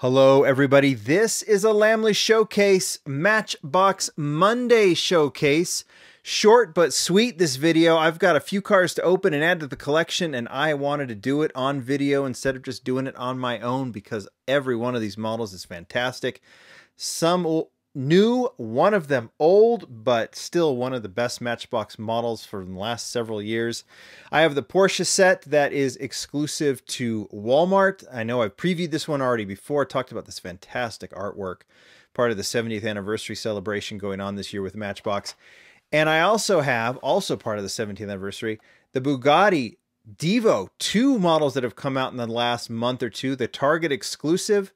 Hello, everybody. This is a Lamley Showcase, Matchbox Monday Showcase. Short but sweet, this video. I've got a few cars to open and add to the collection, and I wanted to do it on video instead of just doing it on my own because every one of these models is fantastic. Some new, one of them old, but still one of the best Matchbox models from the last several years. I have the Porsche set that is exclusive to Walmart. I know I've previewed this one already before, talked about this fantastic artwork, part of the 70th anniversary celebration going on this year with Matchbox. And I also have, also part of the 70th anniversary, the Bugatti Divo, two models that have come out in the last month or two, the Target exclusive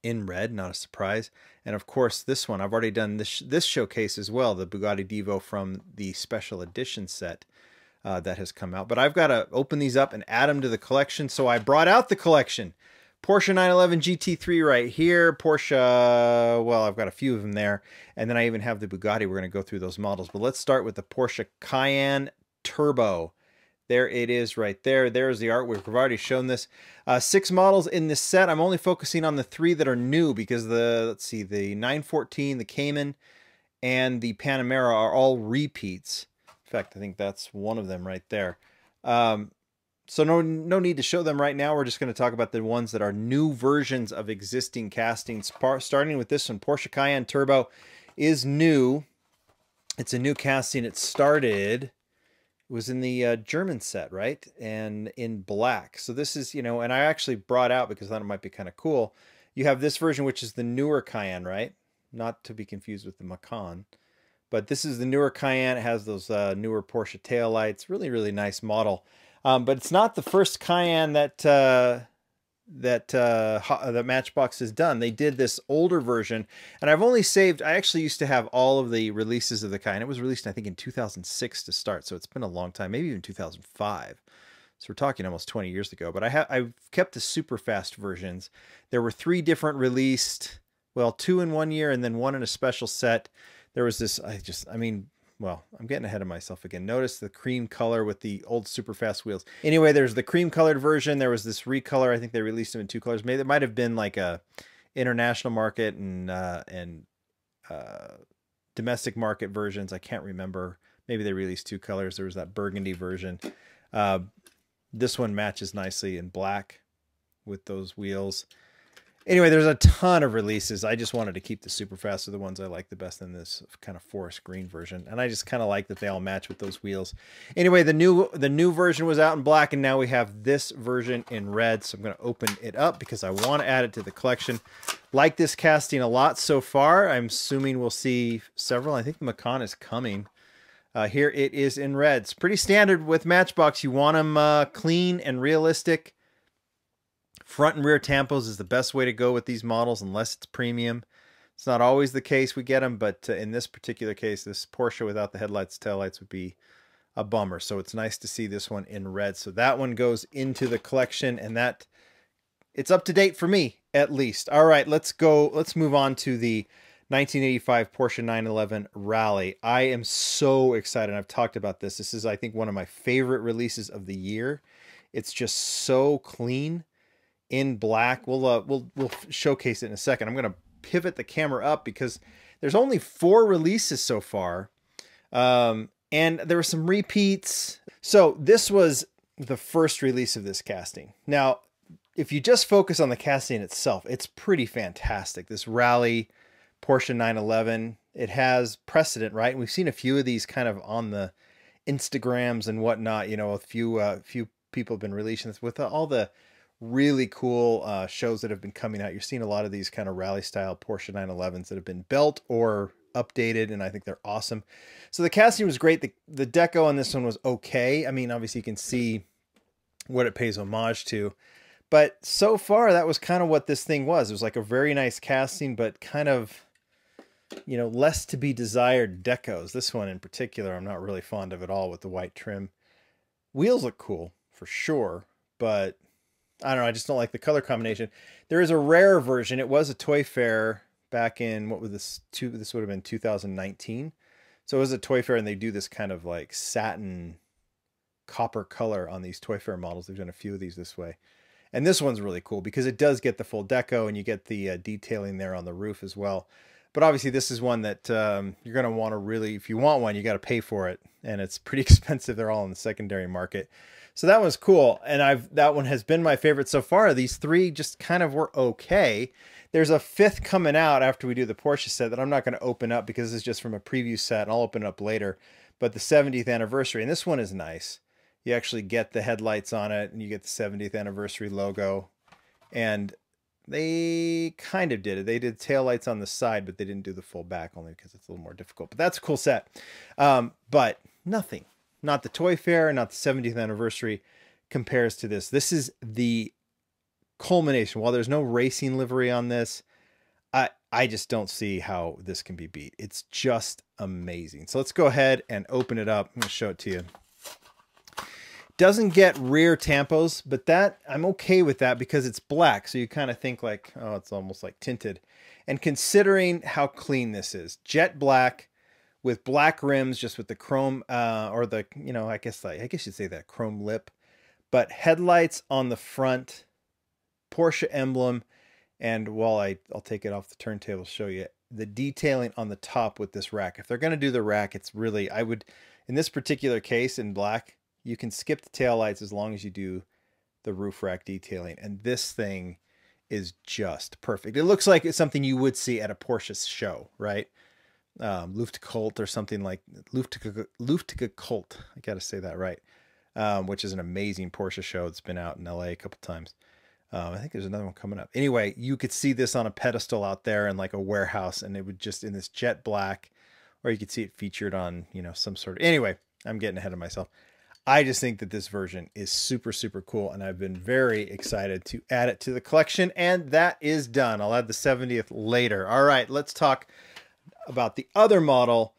in red, not a surprise. And of course, this one, I've already done this showcase as well, the Bugatti Divo from the special edition set that has come out. But I've got to open these up and add them to the collection. So I brought out the collection. Porsche 911 GT3 right here. Porsche, well, I've got a few of them there. And then I even have the Bugatti. We're going to go through those models. But let's start with the Porsche Cayenne Turbo. There it is right there. There's the artwork. We've already shown this. 6 models in this set. I'm only focusing on the 3 that are new because let's see, the 914, the Cayman, and the Panamera are all repeats. In fact, I think that's one of them right there. So no need to show them right now. We're just going to talk about the ones that are new versions of existing castings. Starting with this one, Porsche Cayenne Turbo is new. It's a new casting. It started... It was in the German set, right? And in black. So this is, and I actually brought out, because I thought it might be kind of cool, you have this version, which is the newer Cayenne, right? Not to be confused with the Macan. But this is the newer Cayenne. It has those newer Porsche taillights. Really, really nice model. But it's not the first Cayenne that Matchbox has done. They did this older version, and I've only saved, I actually used to have all of the releases of the Cayenne. It was released, I think, in 2006 to start, so it's been a long time, maybe even 2005. So we're talking almost 20 years ago, but I've kept the super fast versions. There were 3 different released, well, 2 in 1 year and then 1 in a special set. There was this, well, I'm getting ahead of myself again. Notice the cream color with the old super fast wheels. Anyway, there's the cream colored version. There was this recolor. I think they released them in 2 colors. Maybe it might have been like a international market and domestic market versions. I can't remember. Maybe they released 2 colors. There was that burgundy version. This one matches nicely in black with those wheels. Anyway, there's a ton of releases. I just wanted to keep the super fast are the ones I like the best in this kind of forest green version. And I just kind of like that they all match with those wheels. Anyway, the new version was out in black, and now we have this version in red. So I'm going to open it up because I want to add it to the collection. Like this casting a lot so far. I'm assuming we'll see several. I think the Macan is coming. Here it is in red. It's pretty standard with Matchbox. You want them clean and realistic. Front and rear tampos is the best way to go with these models unless it's premium. It's not always the case we get them, but in this particular case, this Porsche without the headlights, taillights would be a bummer. So it's nice to see this one in red. So that one goes into the collection, and it's up to date for me, at least. All right, let's move on to the 1985 Porsche 911 Rally. I am so excited. I've talked about this. This is, I think, one of my favorite releases of the year. It's just so clean. In black. We'll showcase it in a second. I'm going to pivot the camera up because there's only 4 releases so far. And there were some repeats. So this was the first release of this casting. Now, if you just focus on the casting itself, it's pretty fantastic. This Rally Porsche 911, it has precedent, right? And we've seen a few of these kind of on the Instagrams and whatnot. A few people have been releasing this with all the really cool shows that have been coming out. You're seeing a lot of these kind of rally style Porsche 911s that have been built or updated, and I think they're awesome. So the casting was great. The deco on this one was okay. I mean, obviously you can see what it pays homage to, but so far that was kind of what this thing was. It was like a very nice casting, but kind of, less to be desired decos. This one in particular, I'm not really fond of at all with the white trim. Wheels look cool for sure, but I don't know. I just don't like the color combination. There is a rare version. It was a Toy Fair back in, what was this? This would have been 2019. So it was a Toy Fair, and they do this kind of like satin copper color on these Toy Fair models. They've done a few of these this way. And this one's really cool because it does get the full deco and you get the detailing there on the roof as well. But obviously this is one that you're going to want to really, if you want one, you got to pay for it. And it's pretty expensive. They're all in the secondary market. So that one's cool. And that one has been my favorite so far. These three just kind of were okay. There's a fifth coming out after we do the Porsche set that I'm not going to open up because this is just from a preview set, and I'll open it up later. But the 70th anniversary, and this one is nice. You actually get the headlights on it, and you get the 70th anniversary logo. And they kind of did it. They did taillights on the side, but they didn't do the full back, only because it's a little more difficult. But that's a cool set. But nothing. Not the Toy Fair, not the 70th anniversary compares to this. This is the culmination. While there's no racing livery on this, I just don't see how this can be beat. It's just amazing. So let's go ahead and open it up. I'm going to show it to you. Doesn't get rear tampos, but that I'm okay with that because it's black. So you kind of think like, oh, it's almost like tinted. And considering how clean this is, jet black with black rims, just with the chrome or the, you know, I guess you'd say that chrome lip, but headlights on the front, Porsche emblem. And while I'll take it off the turntable, show you the detailing on the top with this rack. If they're going to do the rack, it's really, I would, in this particular case in black, you can skip the taillights as long as you do the roof rack detailing. And this thing is just perfect. It looks like it's something you would see at a Porsche show, right? Luftgekühlt or something like Luftgekühlt. I got to say that right. Which is an amazing Porsche show that's been out in LA a couple times. I think there's another one coming up. Anyway, you could see this on a pedestal out there in like a warehouse, and it would just in this jet black, or you could see it featured on, you know, some sort of, anyway, I'm getting ahead of myself. I just think that this version is super, super cool, and I've been very excited to add it to the collection, and that is done. I'll add the 70th later. All right, let's talk about the other model,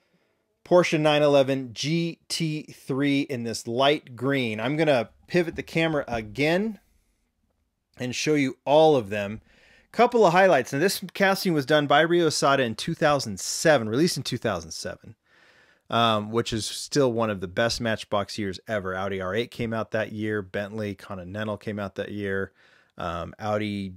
Porsche 911 GT3 in this light green. I'm going to pivot the camera again and show you all of them. Couple of highlights. Now, this casting was done by Rio Sada in 2007, released in 2007, which is still one of the best Matchbox years ever. Audi R8 came out that year. Bentley Continental came out that year. Not the Audi.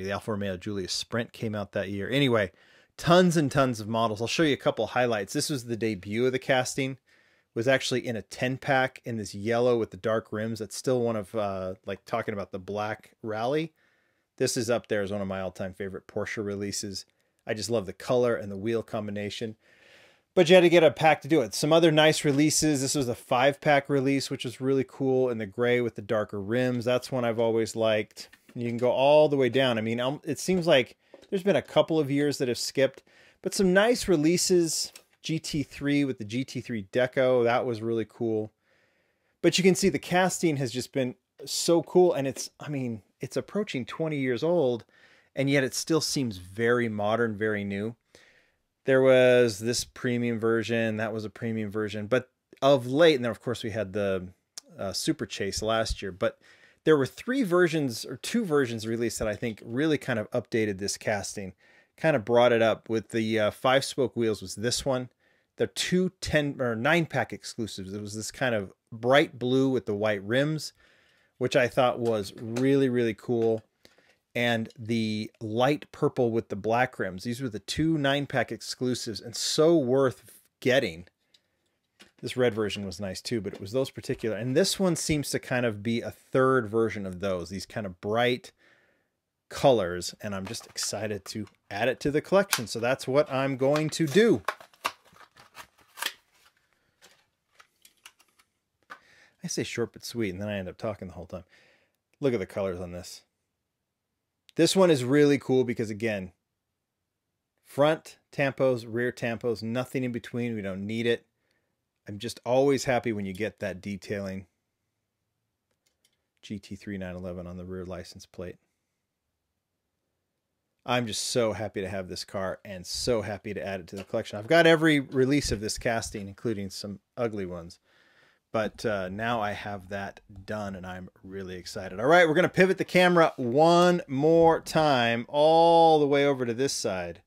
The Alfa Romeo Giulia Sprint came out that year. Anyway, tons and tons of models. I'll show you a couple of highlights. This was the debut of the casting. Was actually in a 10-pack in this yellow with the dark rims. That's still one of, like talking about the black rally. This is up there as one of my all-time favorite Porsche releases. I just love the color and the wheel combination. But you had to get a pack to do it. Some other nice releases. This was a 5-pack release, which was really cool, in the gray with the darker rims. That's one I've always liked. You can go all the way down. I mean, it seems like there's been a couple of years that have skipped, but some nice releases. GT3 with the GT3 deco, that was really cool. But you can see the casting has just been so cool, and it's, I mean, it's approaching 20 years old, and yet it still seems very modern, very new. There was this premium version, that was a premium version, but of late, and then of course we had the Super Chase last year, but there were 3 versions or 2 versions released that I think really kind of updated this casting, kind of brought it up. With the 5-spoke wheels was this one. The 2 10 or 9-pack exclusives. It was this kind of bright blue with the white rims, which I thought was really, really cool. And the light purple with the black rims. These were the 2 9-pack exclusives, and so worth getting. This red version was nice too, but it was those particular. And this one seems to kind of be a third version of those. These kind of bright colors, and I'm just excited to add it to the collection. So that's what I'm going to do. I say short but sweet, and then I end up talking the whole time. Look at the colors on this. This one is really cool because, again, front tampos, rear tampos, nothing in between. We don't need it. I'm just always happy when you get that detailing. GT3 911 on the rear license plate. I'm just so happy to have this car and so happy to add it to the collection. I've got every release of this casting, including some ugly ones. But now I have that done, and I'm really excited. All right, we're going to pivot the camera one more time all the way over to this side.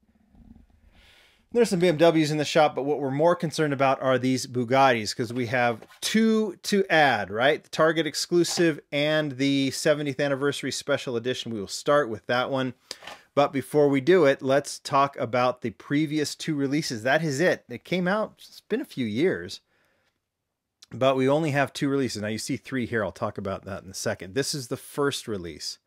There's some BMWs in the shop, but what we're more concerned about are these Bugattis, because we have two to add, right? The Target exclusive and the 70th anniversary special edition. We will start with that one. But before we do it, let's talk about the previous two releases. That is it. It came out, it's been a few years, but we only have two releases. Now you see three here. I'll talk about that in a second. This is the first release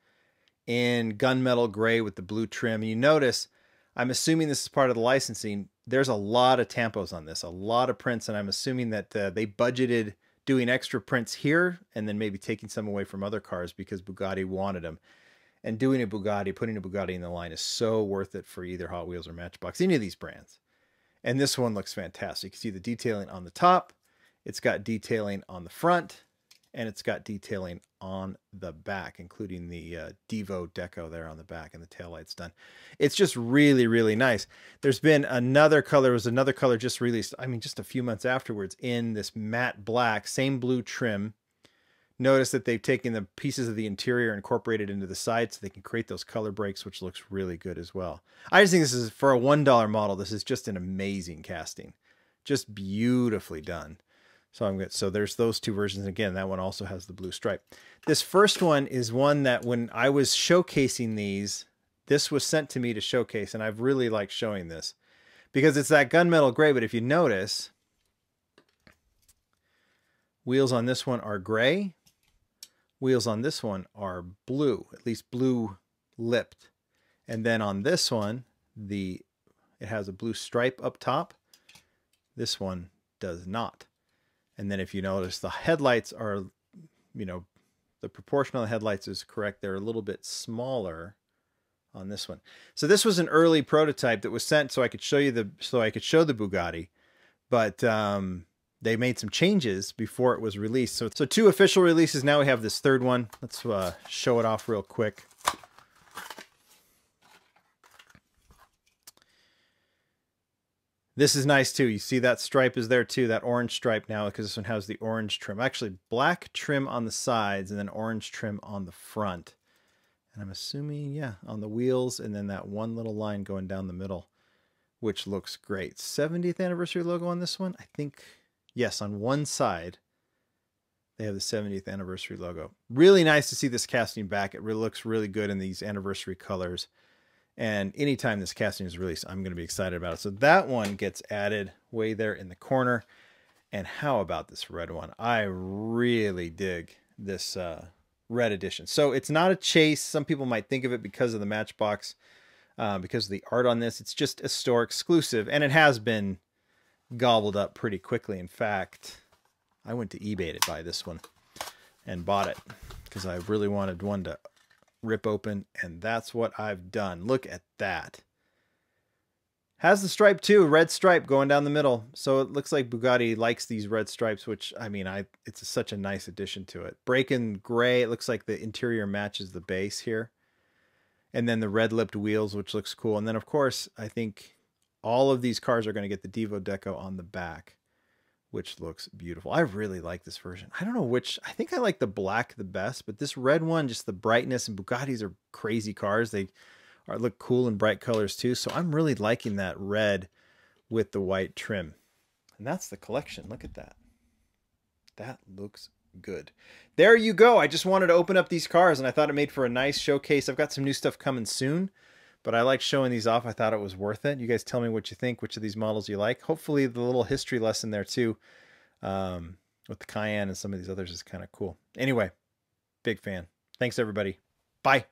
in gunmetal gray with the blue trim. And you notice, I'm assuming this is part of the licensing. There's a lot of tampos on this, a lot of prints, and I'm assuming that they budgeted doing extra prints here and then maybe taking some away from other cars because Bugatti wanted them. And doing a Bugatti, putting a Bugatti in the line is so worth it for either Hot Wheels or Matchbox, any of these brands. And this one looks fantastic. You can see the detailing on the top. It's got detailing on the front, and it's got detailing on the back, including the Devo deco there on the back, and the taillights done. It's just really, really nice. There's been another color. There was another color just released, I mean, just a few months afterwards, in this matte black, same blue trim. Notice that they've taken the pieces of the interior and incorporated into the side so they can create those color breaks, which looks really good as well. I just think this is, for a $1 model, this is just an amazing casting. Just beautifully done. So I'm good. So there's those two versions. Again, that one also has the blue stripe. This first one is one that when I was showcasing these, this was sent to me to showcase, and I've really liked showing this because it's that gunmetal gray. But if you notice, wheels on this one are gray. Wheels on this one are blue, at least blue lipped. And then on this one, it has a blue stripe up top. This one does not. And then if you notice, the headlights are, you know, the proportion of the headlights is correct. They're a little bit smaller on this one. So this was an early prototype that was sent so I could show you the Bugatti, but they made some changes before it was released. So two official releases. Now we have this third one. Let's show it off real quick. This is nice too. You see that stripe is there too, that orange stripe now, because this one has the orange trim. Actually, black trim on the sides and then orange trim on the front. And I'm assuming, yeah, on the wheels, and then that one little line going down the middle, which looks great. 70th anniversary logo on this one, I think, yes, on one side, they have the 70th anniversary logo. Really nice to see this casting back. It really looks really good in these anniversary colors. And anytime this casting is released, I'm going to be excited about it. So that one gets added way there in the corner. And how about this red one? I really dig this red edition. So it's not a chase. Some people might think of it because of the Matchbox, because of the art on this. It's just a store exclusive, and it has been gobbled up pretty quickly. In fact, I went to eBay to buy this one and bought it because I really wanted one to rip open, and that's what I've done. Look at that. Has the stripe too, red stripe going down the middle. So it looks like Bugatti likes these red stripes, which, I mean, it's such a nice addition to it. Breaking gray, it looks like the interior matches the base here. And then the red lipped wheels, which looks cool. And then of course, I think all of these cars are going to get the Devo deco on the back, which looks beautiful. I really like this version. I don't know which, I think I like the black the best, but this red one, just the brightness, and Bugattis are crazy cars. They look cool in bright colors too. So I'm really liking that red with the white trim. And that's the collection. Look at that. That looks good. There you go. I just wanted to open up these cars, and I thought it made for a nice showcase. I've got some new stuff coming soon, but I like showing these off. I thought it was worth it. You guys tell me what you think, which of these models you like. Hopefully the little history lesson there too, with the Cayenne and some of these others is kind of cool. Anyway, big fan. Thanks everybody. Bye.